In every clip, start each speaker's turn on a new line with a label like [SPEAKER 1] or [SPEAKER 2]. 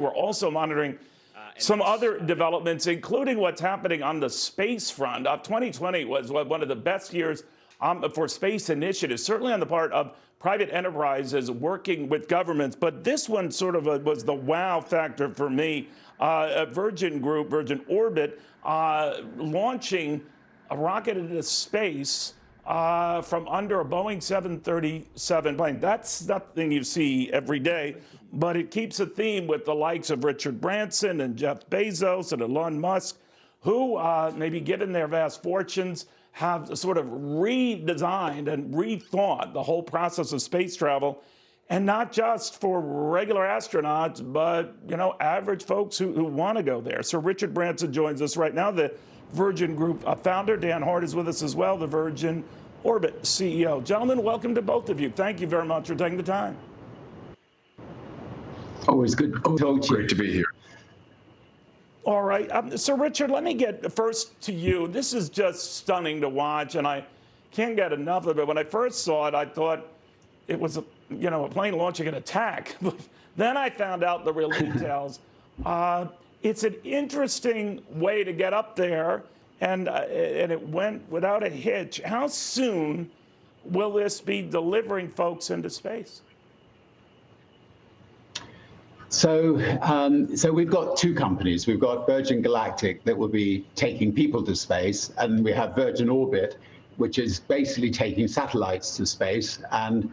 [SPEAKER 1] We're also monitoring some other developments, including what's happening on the space front. 2020 was one of the best years for space initiatives, certainly on the part of private enterprises working with governments. But this one sort of was the wow factor for me. Virgin Group, Virgin Orbit, launching a rocket into space from under a Boeing 737 plane. That's nothing you see every day, but it keeps a theme with the likes of Richard Branson and Jeff Bezos and Elon Musk, who, maybe given their vast fortunes, have sort of redesigned and rethought the whole process of space travel, and not just for regular astronauts, but, you know, average folks who want to go there. So Richard Branson joins us right now, the Virgin Group founder. Dan Hart is with us as well, the Virgin Orbit CEO. Gentlemen, welcome to both of you. Thank you very much for taking the time.
[SPEAKER 2] Always good to talk to you.
[SPEAKER 3] Great to be here.
[SPEAKER 1] All right. So, Richard, let me get first to you. This is just stunning to watch, and I can't get enough of it. When I first saw it, I thought it was a plane launching an attack. But then I found out the real details. It's an interesting way to get up there, and it went without a hitch. How soon will this be delivering folks into space?
[SPEAKER 2] So we've got two companies. We've got Virgin Galactic that will be taking people to space, and we have Virgin Orbit, which is basically taking satellites to space and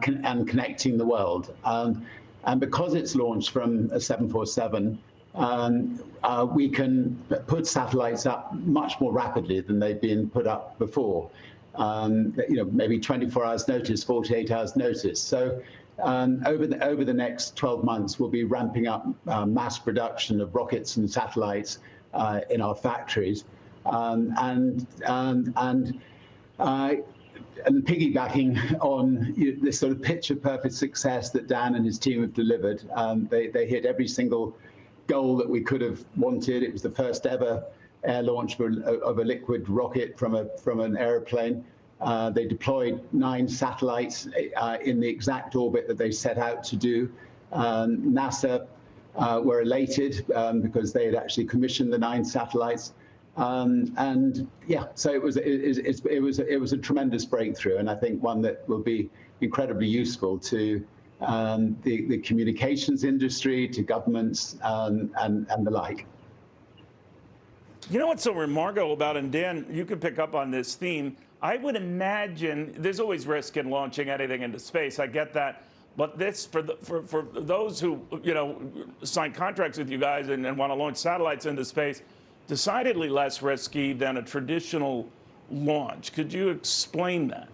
[SPEAKER 2] connecting the world. And because it's launched from a 747, we can put satellites up much more rapidly than they've been put up before. Maybe 24 hours notice, 48 hours notice. So over the next 12 months, we'll be ramping up mass production of rockets and satellites in our factories, and piggybacking on this sort of picture-perfect success that Dan and his team have delivered. They hit every single goal that we could have wanted. It was the first ever air launch of a liquid rocket from an airplane. They deployed 9 satellites in the exact orbit that they set out to do. NASA were elated because they had actually commissioned the 9 satellites. And yeah, so it was a tremendous breakthrough, and I think one that will be incredibly useful to the communications industry, to governments, and the like.
[SPEAKER 1] You know what's so remarkable about it, and Dan, you can pick up on this theme. I would imagine there's always risk in launching anything into space. I get that. But this, for those who, sign contracts with you guys and want to launch satellites into space, decidedly less risky than a traditional launch. Could you explain that?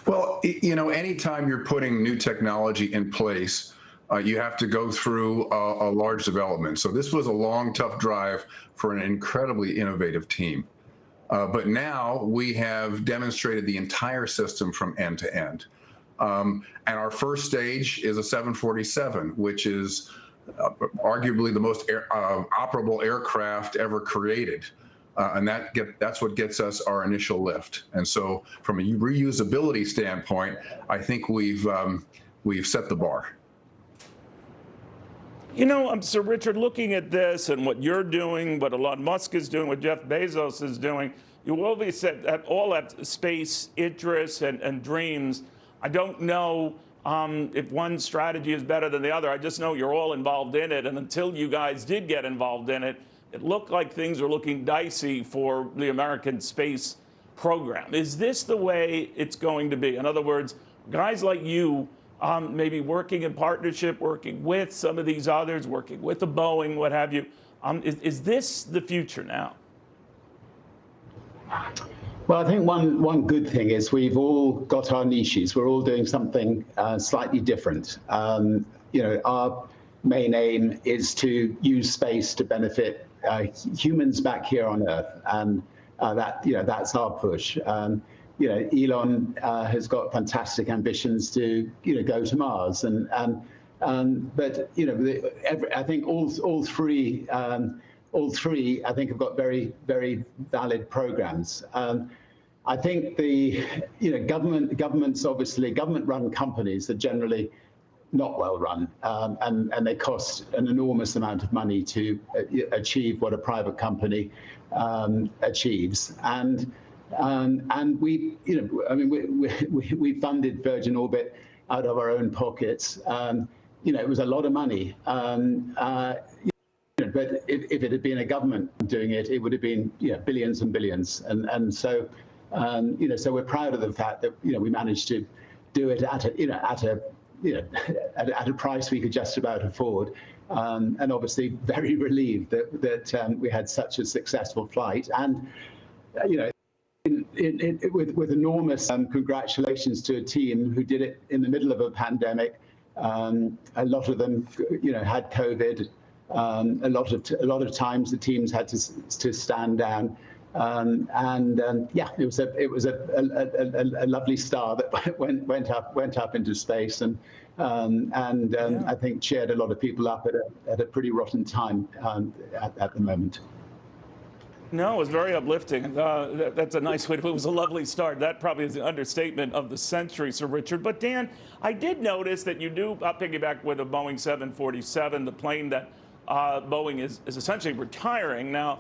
[SPEAKER 3] Well, anytime you're putting new technology in place, you have to go through a large development. So this was a long, tough drive for an incredibly innovative team. But now we have demonstrated the entire system from end to end. And our first stage is a 747, which is arguably the most operable aircraft ever created. And that's what gets us our initial lift. And so from a reusability standpoint, I think we've set the bar.
[SPEAKER 1] So Richard, looking at this and what you're doing, what Elon Musk is doing, what Jeff Bezos is doing, you always all have space interests and dreams. I don't know if one strategy is better than the other. I just know you're all involved in it. And until you guys did get involved in it, it looked like things were looking dicey for the American space program. Is this the way it's going to be? In other words, guys like you, maybe working in partnership, working with some of these others, working with a Boeing, what have you. Is this the future now?
[SPEAKER 2] Well, I think one good thing is we've all got our niches. We're all doing something slightly different. Our main aim is to use space to benefit humans back here on Earth, and that's our push. Elon has got fantastic ambitions to go to Mars, but I think all three I think have got very, very valid programs. I think the governments, obviously government-run companies are generally not well run, and they cost an enormous amount of money to achieve what a private company achieves. And we, I mean, we funded Virgin Orbit out of our own pockets. It was a lot of money. But if it had been a government doing it, it would have been billions and billions. And so so we're proud of the fact that we managed to do it at a price we could just about afford, and obviously very relieved that we had such a successful flight. And with enormous congratulations to a team who did it in the middle of a pandemic. A lot of them, had COVID. A lot of times the teams had to stand down. It was a lovely star that went up into space, and I think cheered a lot of people up at a pretty rotten time at the moment.
[SPEAKER 1] No, it was very uplifting. That's a nice way to put it. It was a lovely start. That probably is the understatement of the century, Sir Richard. But Dan, I did notice that you do piggyback with a Boeing 747, the plane that Boeing is essentially retiring. Now,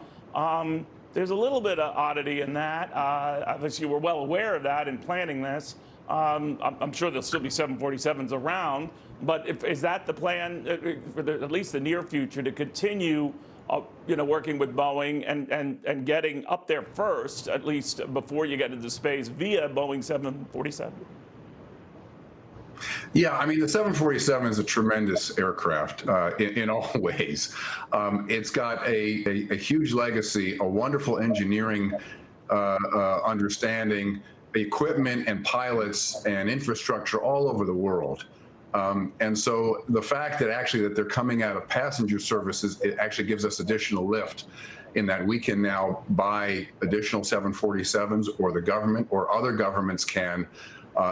[SPEAKER 1] there's a little bit of oddity in that. Obviously, you were well aware of that in planning this. I'm sure there'll still be 747s around, but is that the plan for at least the near future, to continue working with Boeing and getting up there first, at least before you get into space, via Boeing 747?
[SPEAKER 3] Yeah, I mean, the 747 is a tremendous aircraft in all ways. It's got a huge legacy, a wonderful engineering understanding, equipment and pilots and infrastructure all over the world. And so the fact that they're coming out of passenger services, it actually gives us additional lift in that we can now buy additional 747s, or the government or other governments can,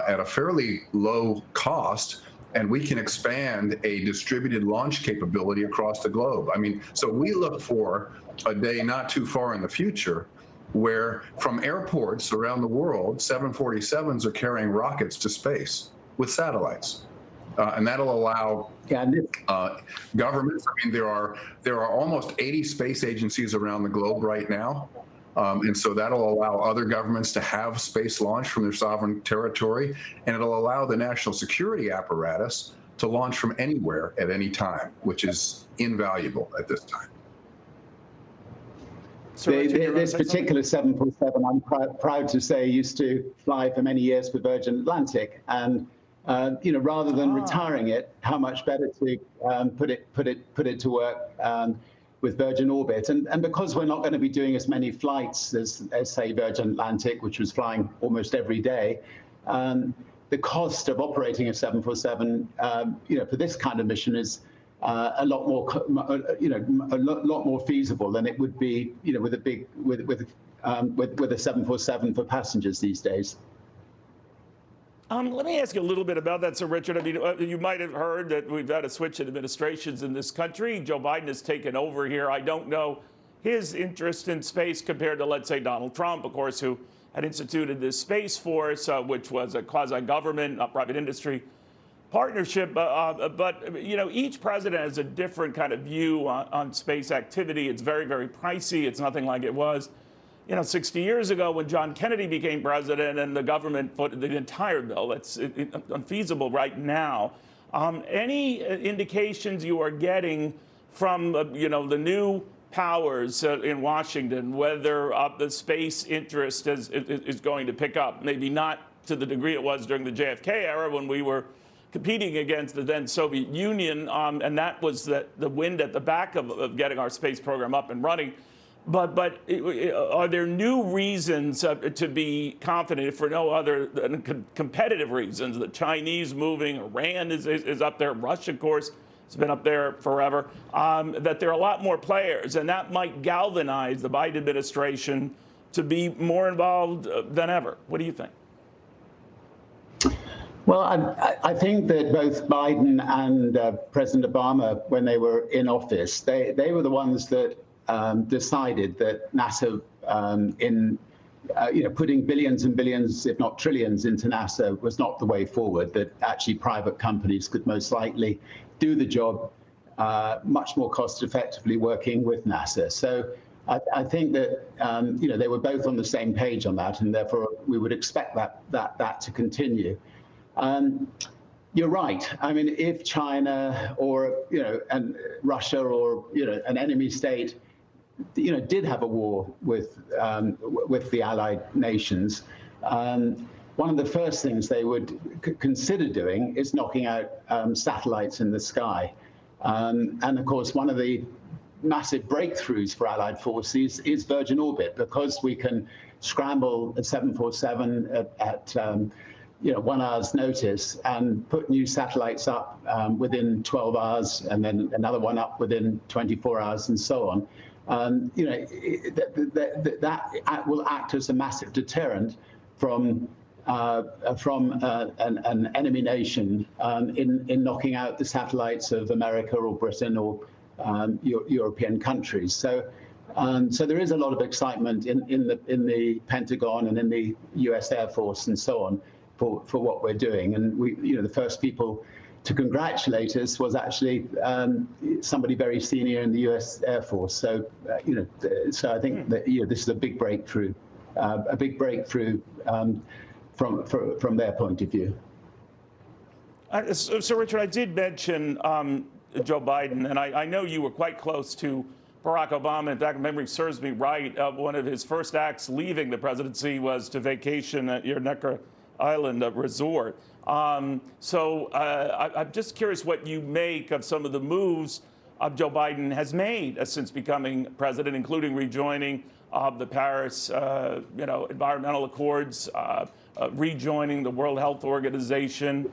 [SPEAKER 3] at a fairly low cost, and we can expand a distributed launch capability across the globe. I mean, so we look for a day not too far in the future where from airports around the world, 747s are carrying rockets to space with satellites. And that'll allow governments. I mean, there are almost 80 space agencies around the globe right now. And so that'll allow other governments to have space launch from their sovereign territory, and it'll allow the national security apparatus to launch from anywhere at any time, which is invaluable at this time.
[SPEAKER 2] This particular 747, I'm proud to say, used to fly for many years for Virgin Atlantic, and rather than retiring it, how much better to put it to work with Virgin Orbit. And because we're not going to be doing as many flights as say, Virgin Atlantic, which was flying almost every day, the cost of operating a 747, for this kind of mission is a lot more, a lot more feasible than it would be, with a 747 for passengers these days.
[SPEAKER 1] Let me ask you a little bit about that, Sir Richard. I mean, you might have heard that we've had a switch in administrations in this country. Joe Biden has taken over here. I don't know his interest in space compared to, let's say, Donald Trump, of course, who had instituted this Space Force, which was a quasi-government, private industry partnership. But each president has a different kind of view on space activity. It's very, very pricey. It's nothing like it was 60 years ago when John Kennedy became president and the government footed the entire bill. It's unfeasible right now. Any indications you are getting from the new powers in Washington, whether the space interest is going to pick up? Maybe not to the degree it was during the JFK era when we were competing against the then Soviet Union, and that was the wind at the back of getting our space program up and running. But are there new reasons to be confident, for no other than competitive reasons? The Chinese moving, Iran is up there, Russia, of course, has been up there forever, that there are a lot more players, and that might galvanize the Biden administration to be more involved than ever. What do you think?
[SPEAKER 2] Well, I think that both Biden and President Obama, when they were in office, they were the ones that decided that NASA, in putting billions and billions, if not trillions, into NASA was not the way forward, that actually private companies could most likely do the job much more cost effectively working with NASA. So I think that they were both on the same page on that, and therefore we would expect that to continue. You're right. I mean, if China or and Russia or an enemy state did have a war with the allied nations, one of the first things they would consider doing is knocking out satellites in the sky. And of course, one of the massive breakthroughs for allied forces is Virgin Orbit, because we can scramble a 747 at 1 hour's notice and put new satellites up within 12 hours, and then another one up within 24 hours, and so on. That will act as a massive deterrent from an enemy nation in knocking out the satellites of America or Britain or European countries. So there is a lot of excitement in the Pentagon and in the U.S. Air Force and so on for what we're doing. And the first people to congratulate us was actually somebody very senior in the U.S. Air Force. So so I think that this is a big breakthrough, from their point of view.
[SPEAKER 1] So Richard, I did mention Joe Biden, and I know you were quite close to Barack Obama. In fact, if memory serves me right, one of his first acts leaving the presidency was to vacation at your Necker Island resort. So I'm just curious what you make of some of the moves Joe Biden has made since becoming president, including rejoining the Paris, environmental accords, rejoining the World Health Organization.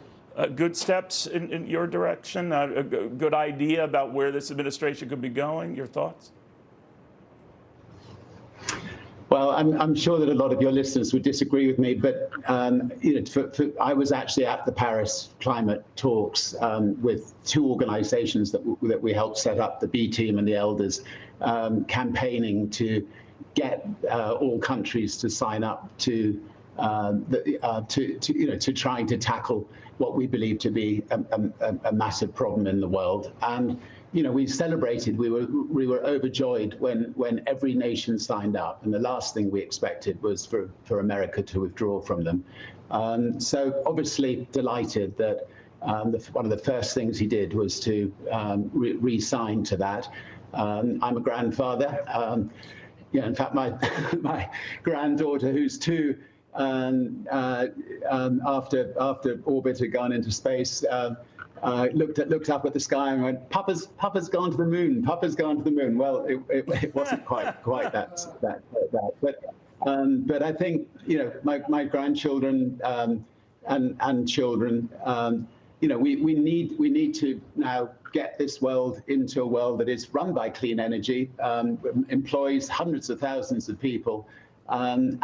[SPEAKER 1] Good steps in your direction, a good idea about where this administration could be going. Your thoughts?
[SPEAKER 2] Well, I'm sure that a lot of your listeners would disagree with me, but I was actually at the Paris climate talks with two organizations that we helped set up, the B Team and the Elders, campaigning to get all countries to sign up to trying to tackle what we believe to be a massive problem in the world. And we celebrated. We were overjoyed when every nation signed up, and the last thing we expected was for America to withdraw from them. So obviously delighted that one of the first things he did was to re-sign to that. I'm a grandfather. In fact, my granddaughter, who's 2, after Orbit had gone into space, looked up at the sky and went, "Papa's gone to the moon. Papa's gone to the moon." Well, it wasn't quite that, but I think my grandchildren and children, we need to now get this world into a world that is run by clean energy, employs hundreds of thousands of people, and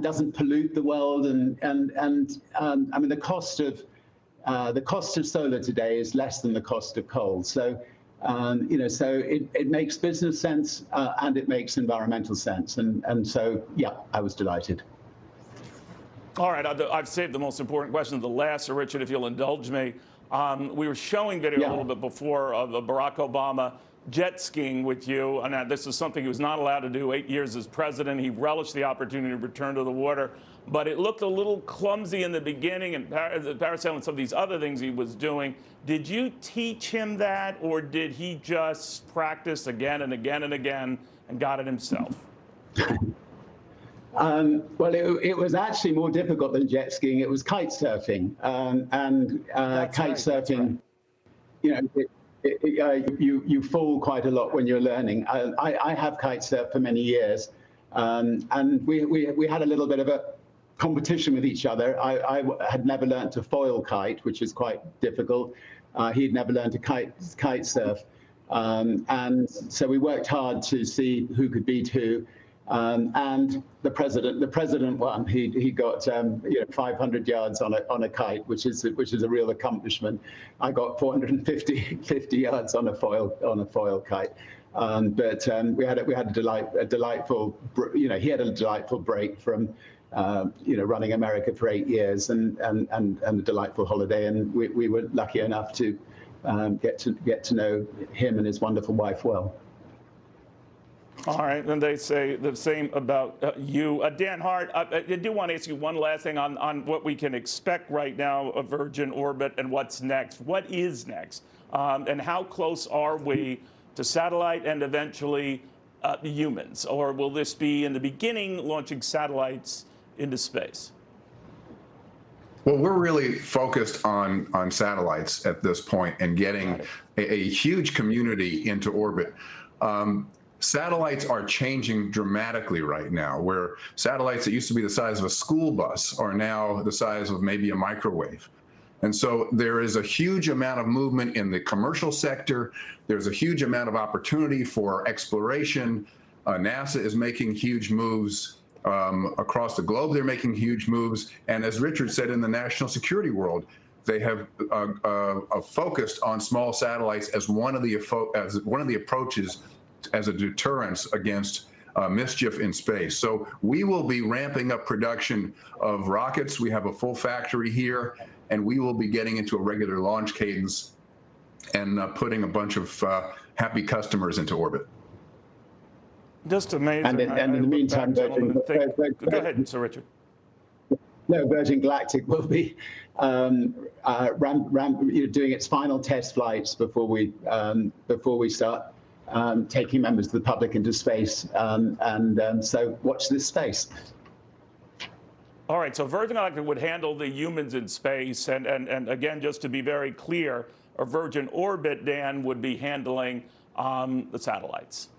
[SPEAKER 2] doesn't pollute the world. And I mean, the cost of solar today is less than the cost of coal. So so it makes business sense and it makes environmental sense. And so yeah, I was delighted.
[SPEAKER 1] All right, I've saved the most important question to the last, so Richard, if you'll indulge me. We were showing video a little bit before of Barack Obama jet skiing with you, and this is something he was not allowed to do 8 years as president. He relished the opportunity to return to the water, but it looked a little clumsy in the beginning, and parasail and some of these other things he was doing. Did you teach him that, or did he just practice again and again and again and got it himself?
[SPEAKER 2] Well, it was actually more difficult than jet skiing. It was kite surfing, kite surfing. You fall quite a lot when you're learning. I have kite surfed for many years, and we had a little bit of a competition with each other. I had never learned to foil kite, which is quite difficult. He'd never learned to kite surf, and so we worked hard to see who could beat who. And the president won. He got 500 yards on a kite, which is a real accomplishment. I got 450 yards on a foil kite. We had a delightful, he had a delightful break from, running America for 8 years and a delightful holiday, and we were lucky enough to get to know him and his wonderful wife well.
[SPEAKER 1] All right, and they say the same about you. Dan Hart, I do want to ask you one last thing on what we can expect right now of Virgin Orbit and what's next. What is next? And how close are we to satellite and eventually humans? Or will this be, in the beginning, launching satellites into space?
[SPEAKER 3] Well, we're really focused on satellites at this point and getting a huge community into orbit. Satellites are changing dramatically right now, where satellites that used to be the size of a school bus are now the size of maybe a microwave. And so there is a huge amount of movement in the commercial sector. There's a huge amount of opportunity for exploration. NASA is making huge moves across the globe. They're making huge moves. And as Richard said, in the national security world, they have focused on small satellites as one of the approaches as a deterrence against mischief in space. So we will be ramping up production of rockets. We have a full factory here, and we will be getting into a regular launch cadence and putting a bunch of happy customers into orbit.
[SPEAKER 1] Just amazing.
[SPEAKER 2] And in the meantime,
[SPEAKER 1] go ahead, Sir Richard.
[SPEAKER 2] No, Virgin Galactic will be doing its final test flights before we start taking members of the public into space, so watch this space.
[SPEAKER 1] All right, so Virgin Galactic would handle the humans in space, and again, just to be very clear, a Virgin Orbit, Dan, would be handling the satellites.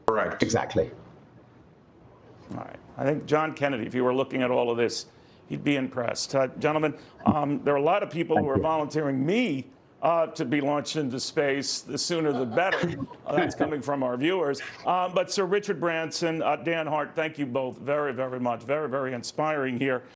[SPEAKER 3] Correct.
[SPEAKER 2] Exactly.
[SPEAKER 1] All right. I think John Kennedy, if you were looking at all of this, he'd be impressed. Gentlemen, there are a lot of people who are volunteering me to be launched into space. The sooner the better. That's coming from our viewers. But Sir Richard Branson, Dan Hart, thank you both very, very much. Very, very inspiring here.